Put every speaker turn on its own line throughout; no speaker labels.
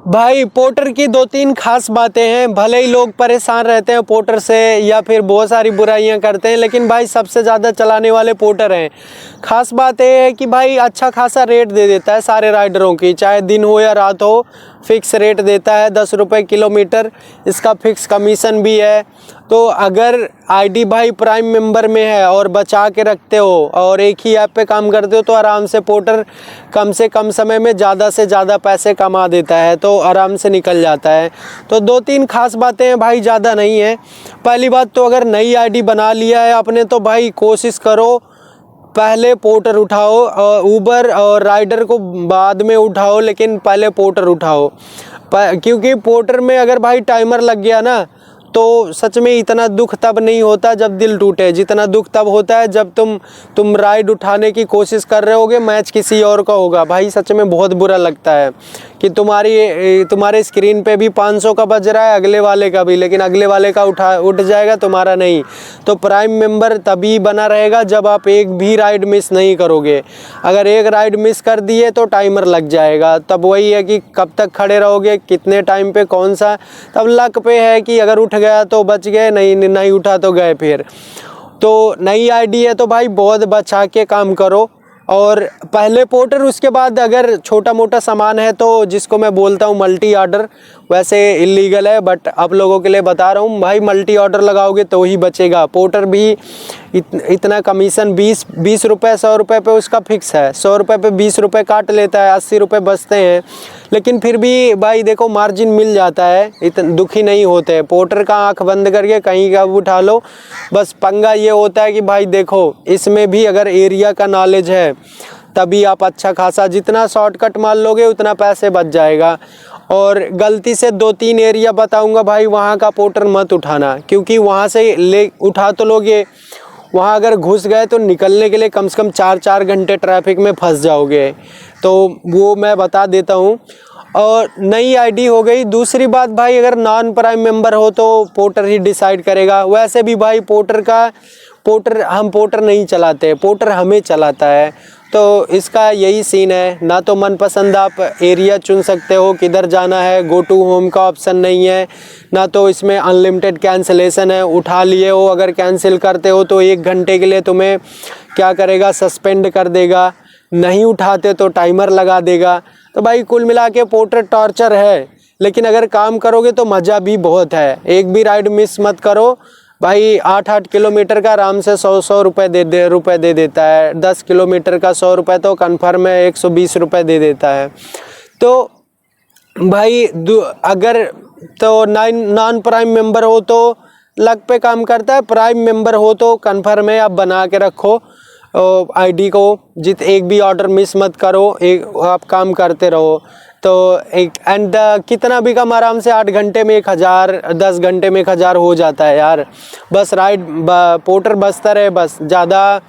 भाई पोर्टर की दो तीन खास बातें हैं। भले ही लोग परेशान रहते हैं पोर्टर से या फिर बहुत सारी बुराइयां करते हैं, लेकिन भाई सबसे ज़्यादा चलाने वाले पोर्टर हैं। खास बात यह है कि भाई अच्छा खासा रेट दे देता है सारे राइडरों की, चाहे दिन हो या रात हो, फ़िक्स रेट देता है। 10 रुपये किलोमीटर इसका फ़िक्स कमीशन भी है। तो अगर आईडी भाई प्राइम मेंबर में है और बचा के रखते हो और एक ही ऐप पे काम करते हो तो आराम से पोर्टर कम से कम समय में ज़्यादा से ज़्यादा पैसे कमा देता है, तो आराम से निकल जाता है। तो दो तीन खास बातें हैं भाई, ज़्यादा नहीं है। पहली बात तो अगर नई आईडी बना लिया है आपने तो भाई कोशिश करो पहले पोर्टर उठाओ, उबर और राइडर को बाद में उठाओ, लेकिन पहले पोर्टर उठाओ। क्योंकि पोर्टर में अगर भाई टाइमर लग गया ना तो सच में इतना दुख तब नहीं होता जब दिल टूटे, जितना दुख तब होता है जब तुम राइड उठाने की कोशिश कर रहे होगे, मैच किसी और का होगा। भाई सच में बहुत बुरा लगता है कि तुम्हारे स्क्रीन पे भी 500 का बज रहा है, अगले वाले का भी, लेकिन अगले वाले का उठ जाएगा, तुम्हारा नहीं। तो प्राइम मेंबर तभी बना रहेगा जब आप एक भी राइड मिस नहीं करोगे। अगर एक राइड मिस कर दिए तो टाइमर लग जाएगा, तब वही है कि कब तक खड़े रहोगे, कितने टाइम पे, कौन सा, तब लक पे है कि अगर उठ गया तो बच गए, नहीं उठा तो गए। फिर तो नई आईडी है तो भाई बहुत बचा के काम करो और पहले पोर्टर, उसके बाद अगर छोटा मोटा सामान है तो जिसको मैं बोलता हूँ मल्टी ऑर्डर, वैसे इलीगल है बट आप लोगों के लिए बता रहा हूँ भाई, मल्टी ऑर्डर लगाओगे तो ही बचेगा। पोर्टर भी इतना कमीशन 20 रुपये 100 रुपये पे उसका फिक्स है। 100 रुपये पे 20 रुपये काट लेता है, 80 रुपये बचते हैं, लेकिन फिर भी भाई देखो मार्जिन मिल जाता है, इतना दुखी नहीं होते। पोर्टर का आंख बंद करके कहीं का उठा लो। बस पंगा ये होता है कि भाई देखो इसमें भी अगर एरिया का नॉलेज है तभी आप अच्छा खासा, जितना शॉर्टकट मार लोगे उतना पैसे बच जाएगा। और गलती से 2-3 एरिया बताऊंगा भाई, वहाँ का पोर्टर मत उठाना, क्योंकि वहाँ से उठा तो लोगे, वहाँ अगर घुस गए तो निकलने के लिए कम से कम 4-4 घंटे ट्रैफिक में फंस जाओगे। तो वो मैं बता देता हूँ। और नई आईडी हो गई। दूसरी बात भाई, अगर नॉन प्राइम मेंबर हो तो पोर्टर ही डिसाइड करेगा। वैसे भी भाई हम पोर्टर नहीं चलाते, पोर्टर हमें चलाता है। तो इसका यही सीन है, ना तो मनपसंद आप एरिया चुन सकते हो किधर जाना है, गो टू होम का ऑप्शन नहीं है, ना तो इसमें अनलिमिटेड कैंसिलेशन है। उठा लिए हो, अगर कैंसिल करते हो तो 1 घंटे के लिए तुम्हें क्या करेगा, सस्पेंड कर देगा, नहीं उठाते तो टाइमर लगा देगा। तो भाई कुल मिला के पोर्टर टॉर्चर है, लेकिन अगर काम करोगे तो मज़ा भी बहुत है। एक भी राइड मिस मत करो भाई। 8-8 किलोमीटर का आराम से 100 रुपये दे देता है। 10 किलोमीटर का 100 रुपये तो कन्फर्म है 120 रुपये दे देता है। तो भाई अगर तो नॉन प्राइम मेंबर हो तो लक पे काम करता है, प्राइम मेंबर हो तो कन्फर्म है, आप बना के रखो आईडी को, एक भी ऑर्डर मिस मत करो, आप काम करते रहो। तो कितना भी कम, आराम से 8 घंटे में 1000, 10 घंटे में 1000 हो जाता है यार। बस पोर्टर बचता रहे, बस ज़्यादा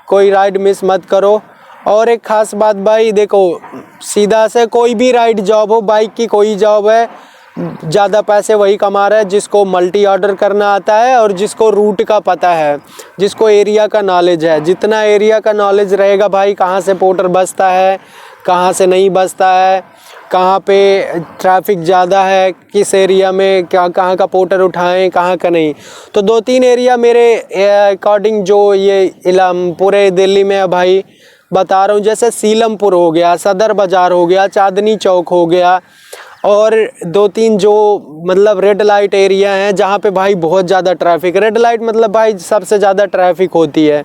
कोई राइड मिस मत करो। और एक ख़ास बात भाई देखो, सीधा से कोई भी राइड जॉब हो, बाइक की कोई जॉब है, ज़्यादा पैसे वही कमा रहा है जिसको मल्टी ऑर्डर करना आता है और जिसको रूट का पता है, जिसको एरिया का नॉलेज है। जितना एरिया का नॉलेज रहेगा भाई, कहाँ से पोर्टर बसता है, कहाँ से नहीं बसता है, कहाँ पे ट्रैफिक ज़्यादा है, किस एरिया में कहाँ का पोर्टर उठाएं, कहाँ का नहीं। तो 2-3 एरिया मेरे अकॉर्डिंग जो ये पूरे दिल्ली में है भाई, बता रहा हूँ। जैसे सीलमपुर हो गया, सदर बाज़ार हो गया, चांदनी चौक हो गया, और 2-3 जो मतलब रेड लाइट एरिया हैं जहाँ पे भाई बहुत ज़्यादा ट्रैफिक, रेड लाइट मतलब भाई सबसे ज़्यादा ट्रैफिक होती है,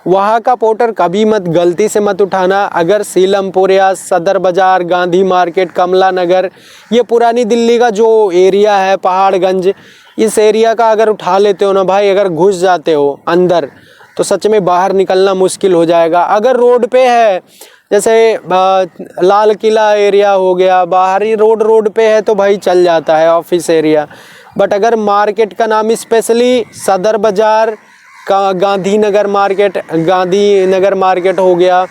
वहाँ का पोर्टर कभी मत, गलती से मत उठाना। अगर सीलमपुर या सदर बाज़ार, गांधी मार्केट, कमला नगर, ये पुरानी दिल्ली का जो एरिया है, पहाड़गंज, इस एरिया का अगर उठा लेते हो ना भाई, अगर घुस जाते हो अंदर तो सच में बाहर निकलना मुश्किल हो जाएगा। अगर रोड पे है, जैसे लाल किला एरिया हो गया, बाहरी रोड पे है तो भाई चल जाता है, ऑफिस एरिया। बट अगर मार्केट का नाम स्पेशली सदर बाज़ार का, गांधीनगर मार्केट हो गया,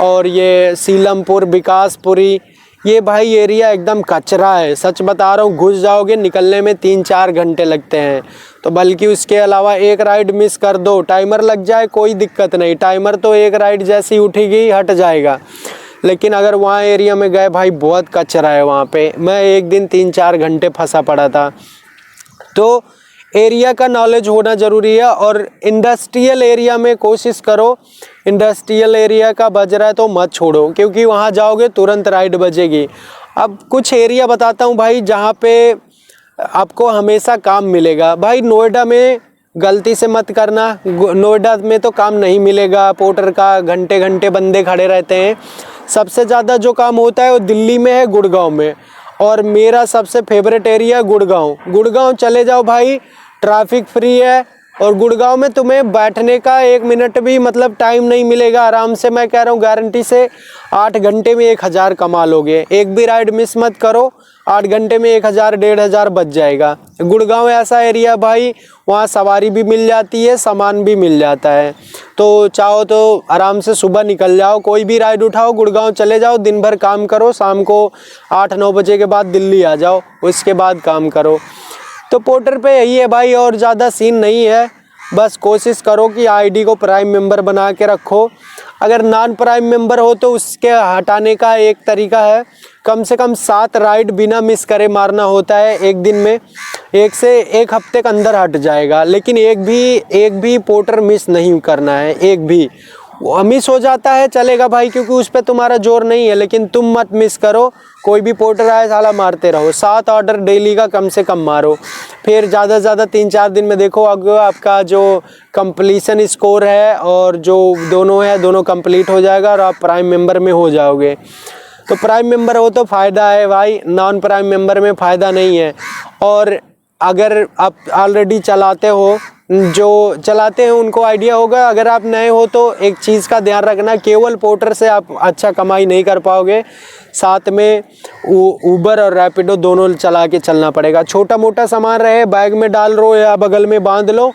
और ये सीलमपुर, विकासपुरी, ये भाई एरिया एकदम कचरा है, सच बता रहा हूँ। घुस जाओगे, निकलने में 3-4 घंटे लगते हैं। तो बल्कि उसके अलावा एक राइड मिस कर दो, टाइमर लग जाए कोई दिक्कत नहीं, टाइमर तो एक राइड जैसी उठेगी हट जाएगा, लेकिन अगर वहाँ एरिया में गए भाई बहुत कचरा है वहाँ पे। मैं एक दिन 3-4 घंटे फंसा पड़ा था। तो एरिया का नॉलेज होना ज़रूरी है। और इंडस्ट्रियल एरिया में कोशिश करो, इंडस्ट्रियल एरिया का बज रहा है तो मत छोड़ो, क्योंकि वहाँ जाओगे तुरंत राइड बजेगी। अब कुछ एरिया बताता हूँ भाई जहाँ पे आपको हमेशा काम मिलेगा। भाई नोएडा में गलती से मत करना, नोएडा में तो काम नहीं मिलेगा पोर्टर का, घंटे घंटे बंदे खड़े रहते हैं। सबसे ज़्यादा जो काम होता है वो दिल्ली में है, गुड़गांव में। और मेरा सबसे फेवरेट एरिया गुड़गांव। गुड़गांव चले जाओ भाई, ट्रैफिक फ्री है और गुड़गांव में तुम्हें बैठने का 1 मिनट भी मतलब टाइम नहीं मिलेगा। आराम से मैं कह रहा हूँ गारंटी से 8 घंटे में 1000 कमा लोगे। एक भी राइड मिस मत करो, 8 घंटे में 1000 1500 बच जाएगा। गुड़गांव ऐसा एरिया भाई, वहाँ सवारी भी मिल जाती है, सामान भी मिल जाता है। तो चाहो तो आराम से सुबह निकल जाओ, कोई भी राइड उठाओ, गुड़गांव चले जाओ, दिन भर काम करो, शाम को 8-9 बजे के बाद दिल्ली आ जाओ, उसके बाद काम करो। तो पोर्टर पे यही है भाई, और ज़्यादा सीन नहीं है। बस कोशिश करो कि आईडी को प्राइम मेंबर बना के रखो। अगर नॉन प्राइम मेंबर हो तो उसके हटाने का एक तरीका है, कम से कम 7 राइड बिना मिस करे मारना होता है एक दिन में। 1 से 1 हफ्ते के अंदर हट जाएगा, लेकिन एक भी पोर्टर मिस नहीं करना है। एक भी मिस हो जाता है चलेगा भाई, क्योंकि उस पर तुम्हारा जोर नहीं है, लेकिन तुम मत मिस करो। कोई भी पोर्टर आए साला मारते रहो। 7 ऑर्डर डेली का कम से कम मारो, फिर ज़्यादा से ज़्यादा 3-4 दिन में देखो अगर आपका जो कंप्लीशन स्कोर है और जो दोनों है दोनों कंप्लीट हो जाएगा और आप प्राइम मेंबर में हो जाओगे। तो प्राइम मेंबर हो तो फ़ायदा है भाई, नॉन प्राइम मेंबर में फ़ायदा नहीं है। और अगर आप ऑलरेडी चलाते हो, जो चलाते हैं उनको आइडिया होगा। अगर आप नए हो तो एक चीज़ का ध्यान रखना, केवल पोर्टर से आप अच्छा कमाई नहीं कर पाओगे, साथ में उबर और रैपिडो दोनों चला के चलना पड़ेगा। छोटा मोटा सामान रहे बैग में डाल लो या बगल में बांध लो,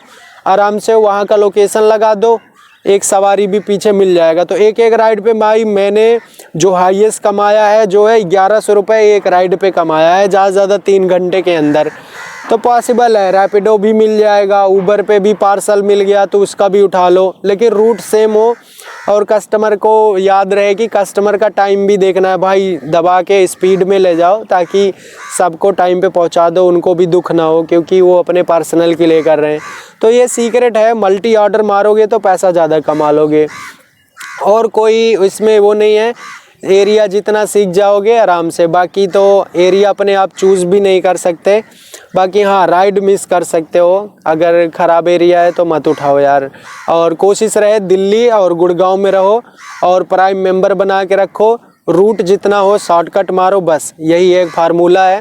आराम से वहाँ का लोकेशन लगा दो, एक सवारी भी पीछे मिल जाएगा। तो एक राइड पे भाई मैंने जो हाईएस्ट कमाया है जो है 1100 रुपये एक राइड पे कमाया है, ज़्यादा से ज़्यादा 3 घंटे के अंदर। तो पॉसिबल है, रैपिडो भी मिल जाएगा, उबर पे भी पार्सल मिल गया तो उसका भी उठा लो, लेकिन रूट सेम हो और कस्टमर को याद रहे कि कस्टमर का टाइम भी देखना है भाई। दबा के स्पीड में ले जाओ ताकि सबको टाइम पे पहुंचा दो, उनको भी दुख ना हो, क्योंकि वो अपने पर्सनल के लिए कर रहे हैं। तो ये सीक्रेट है, मल्टी ऑर्डर मारोगे तो पैसा ज़्यादा कमा लोगे, और कोई इसमें वो नहीं है। एरिया जितना सीख जाओगे आराम से, बाकी तो एरिया अपने आप चूज़ भी नहीं कर सकते। बाकी हाँ, राइड मिस कर सकते हो, अगर ख़राब एरिया है तो मत उठाओ यार। और कोशिश रहे दिल्ली और गुड़गांव में रहो और प्राइम मेंबर बना के रखो, रूट जितना हो शॉर्टकट मारो, बस यही एक फार्मूला है।